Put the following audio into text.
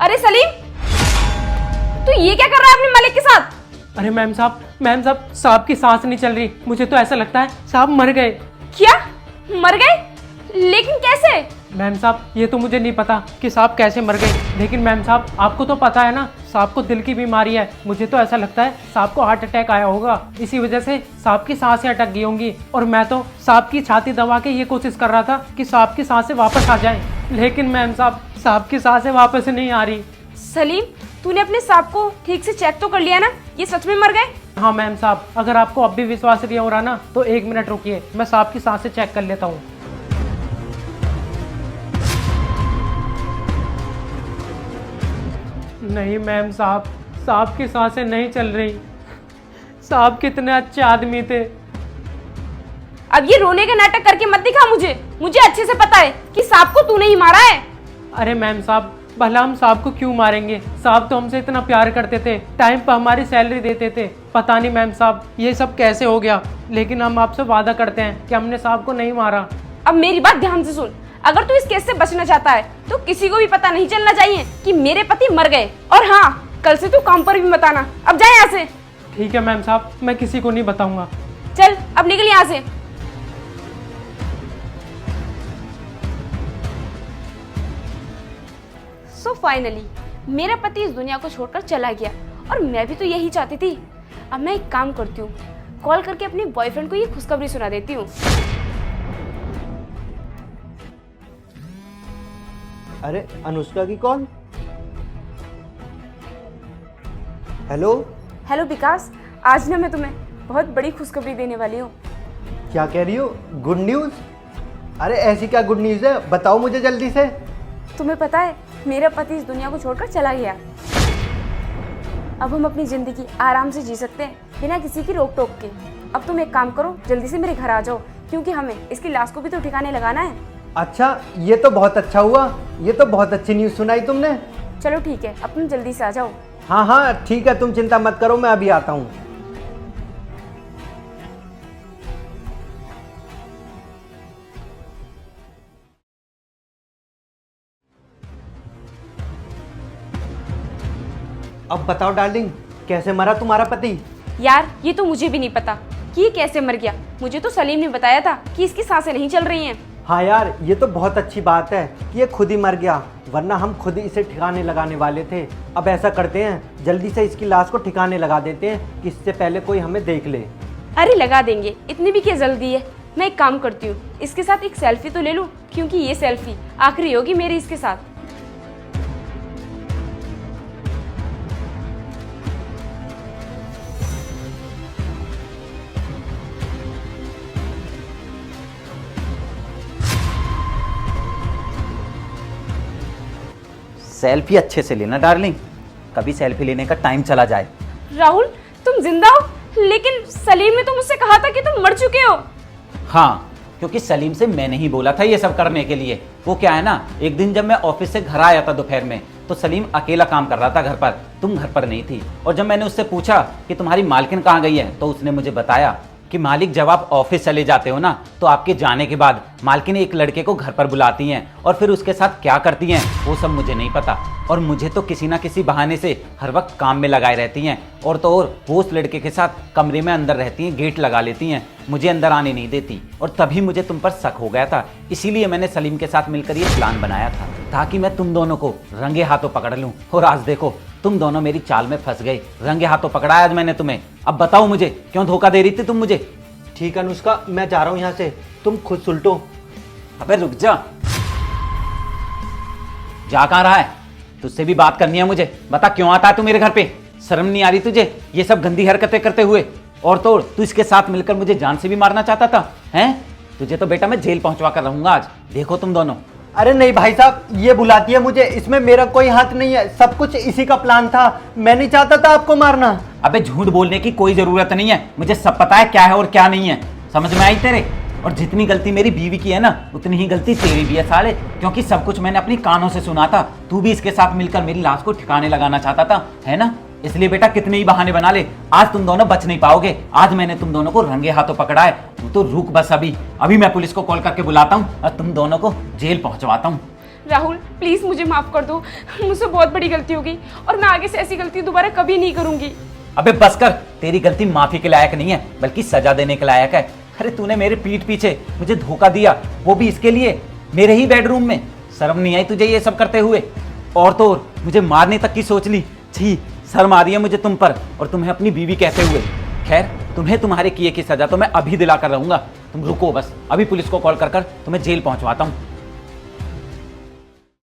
अरे सलीम, तू ये क्या कर रहा है अपने मालिक के साथ? अरे मैम साहब साहब की सांस नहीं चल रही। मुझे तो ऐसा लगता है साहब मर गए। क्या मर गए? लेकिन कैसे? मैम साहब ये तो मुझे नहीं पता कि साहब कैसे मर गए, लेकिन मैम साहब आपको तो पता है ना साहब को दिल की बीमारी है। मुझे तो ऐसा लगता है साहब को हार्ट अटैक आया होगा, इसी वजह से साहब की सांसें अटक गई होंगी। और मैं तो साहब की छाती दबा के ये कोशिश कर रहा था कि साहब की सांसें वापस आ जाएं, लेकिन मैम साहब की सांसें वापस नहीं आ रही। सलीम, तूने अपने सांप को ठीक से चेक तो कर लिया ना, ये सच में मर गए? हाँ मैम साहब, अगर आपको अब भी विश्वास नहीं हो रहा ना तो 1 मिनट रुकिए, मैं साहब की सांसें चेक कर लेता हूँ। नहीं मैम साहब की सांसें नहीं चल रही। साहब कितने अच्छे आदमी थे। अब ये रोने का नाटक करके मत दिखा मुझे अच्छे से पता है कि सांप को तूने ही मारा है। अरे मैम साहब, भला हम साहब को क्यों मारेंगे? साहब तो हमसे इतना प्यार करते थे, टाइम पर हमारी सैलरी देते थे। पता नहीं मैम साहब ये सब कैसे हो गया, लेकिन हम आपसे वादा करते हैं कि हमने साहब को नहीं मारा। अब मेरी बात ध्यान से सुन, अगर तू इस केस से बचना चाहता है तो किसी को भी पता नहीं चलना चाहिए कि मेरे पति मर गए। और हाँ, कल से तू काम पर भी मत आना। अब जा यहाँ से। ठीक है मैम साहब, मैं किसी को नहीं बताऊंगा। चल अब निकल यहाँ से। सो फाइनली मेरा पति इस दुनिया को छोड़कर चला गया, और मैं भी तो यही चाहती थी। अब मैं एक काम करती हूँ, कॉल करके अपने बॉयफ्रेंड को ये खुशखबरी सुना देती हूँ। अरे अनुष्का की कॉल। हेलो। हेलो विकास, आज ना मैं तुम्हें बहुत बड़ी खुशखबरी देने वाली हूँ। क्या कह रही हो? Good news? अरे ऐसी क्या गुड न्यूज़ है, बताओ मुझे जल्दी से। तुम्हें पता है मेरा पति इस दुनिया को छोड़कर चला गया। अब हम अपनी जिंदगी आराम से जी सकते हैं बिना किसी की रोक टोक के। अब तुम एक काम करो, जल्दी से मेरे घर आ जाओ, क्योंकि हमें इसकी लाश को भी तो ठिकाने लगाना है। अच्छा, ये तो बहुत अच्छा हुआ, ये तो बहुत अच्छी न्यूज़ सुनाई तुमने। चलो ठीक है, अब तुम जल्दी से आ जाओ। हाँ हाँ ठीक है, तुम चिंता मत करो, मैं अभी आता हूँ। अब बताओ डार्लिंग, कैसे मरा तुम्हारा पति? यार ये तो मुझे भी नहीं पता कि ये कैसे मर गया। मुझे तो सलीम ने बताया था कि इसकी सांसें नहीं चल रही हैं। हाँ यार, ये तो बहुत अच्छी बात है कि ये खुद ही मर गया, वरना हम खुद ही इसे ठिकाने लगाने वाले थे। अब ऐसा करते हैं, जल्दी से इसकी लाश को ठिकाने लगा देते हैं कि इससे पहले कोई हमें देख ले। अरे लगा देंगे, इतनी भी क्या जल्दी है। मैं एक काम करती हूँ, इसके साथ एक सेल्फी तो ले लूँ, क्योंकि ये सेल्फी आखिरी होगी मेरी इसके साथ। सेल्फी अच्छे से लेना डार्लिंग, कभी सेल्फी लेने का टाइम चला जाए। राहुल, तुम जिंदा हो, लेकिन सलीम ने तो मुझसे कहा था कि तुम मर चुके हो। हाँ, क्योंकि सलीम से मैंने ही बोला था ये सब करने के लिए। वो क्या है ना, एक दिन जब मैं ऑफिस से घर आया था दोपहर में, तो सलीम अकेला काम कर रहा था घर पर, तुम घर पर नहीं थी। और जब मैंने उससे पूछा कि तुम्हारी मालकिन कहाँ गई है, तो उसने मुझे बताया कि मालिक जब आप ऑफिस चले जाते हो ना, तो आपके जाने के बाद मालकिन एक लड़के को घर पर बुलाती हैं और फिर उसके साथ क्या करती हैं वो सब मुझे नहीं पता। और मुझे तो किसी ना किसी बहाने से हर वक्त काम में लगाए रहती हैं, और तो और वो उस लड़के के साथ कमरे में अंदर रहती हैं, गेट लगा लेती हैं, मुझे अंदर आने नहीं देती। और तभी मुझे तुम पर शक हो गया था, इसीलिए मैंने सलीम के साथ मिलकर ये प्लान बनाया था, ताकि मैं तुम दोनों को रंगे हाथों पकड़ लूँ। और आज देखो, तुम दोनों मेरी चाल में फंस गए, रंगे हाथों पकड़ा आज मैंने तुम्हें। अब बताओ मुझे क्यों धोखा दे रही थी तुम मुझे? ठीक है अनुष्का, मैं जा रहा हूँ यहाँ से, तुम खुद सुलटो। अबे रुक जा कहाँ रहा है? तुझसे भी बात करनी है मुझे, बता क्यों आता है तू मेरे घर पे? शर्म नहीं आ रही तुझे ये सब गंदी हरकतें करते हुए? और तो तू इसके साथ मिलकर मुझे जान से भी मारना चाहता था, हैं? तुझे तो बेटा मैं जेल पहुंचवा कर रहूंगा आज, देखो तुम दोनों। अरे नहीं भाई साहब, ये बुलाती है मुझे, इसमें मेरा कोई हाथ नहीं है, सब कुछ इसी का प्लान था, मैं नहीं चाहता था आपको मारना। अबे झूठ बोलने की कोई जरूरत नहीं है, मुझे सब पता है क्या है और क्या नहीं है, समझ में आई तेरे? और जितनी गलती मेरी बीवी की है ना, उतनी ही गलती तेरी भी है साले, क्योंकि सब कुछ मैंने अपनी कानों से सुना था। तू भी इसके साथ मिलकर मेरी लाश को ठिकाने लगाना चाहता था, है ना? इसलिए बेटा कितने ही बहाने बना ले, आज तुम दोनों बच नहीं पाओगे। आज मैंने तुम दोनों को रंगे हाथों पकड़ा है, तू तो रुक बस। अभी मैं पुलिस को कॉल करके बुलाता हूँ और तुम दोनों को जेल पहुंचवाता हूँ। राहुल प्लीज मुझे माफ कर दो, मुझसे बहुत बड़ी गलती हो गई और मैं आगे से ऐसी गलती दोबारा कभी नहीं करूंगी। अबे बस कर, तेरी गलती माफी के लायक नहीं है बल्कि सजा देने के लायक है। अरे तूने मेरे पीठ पीछे मुझे धोखा दिया, वो भी इसके लिए मेरे ही बेडरूम में। शर्म नहीं आई तुझे ये सब करते हुए? और तो और मुझे मारने तक की सोच ली। छी, शर्म आ रही है मुझे तुम पर, और तुम्हें अपनी बीवी कहते हुए। खैर तुम्हें तुम्हारे किए की सजा तो मैं अभी दिला कर रहूंगा। तुम रुको बस, अभी पुलिस को कॉल कर तुम्हें जेल पहुंचवाता हूँ।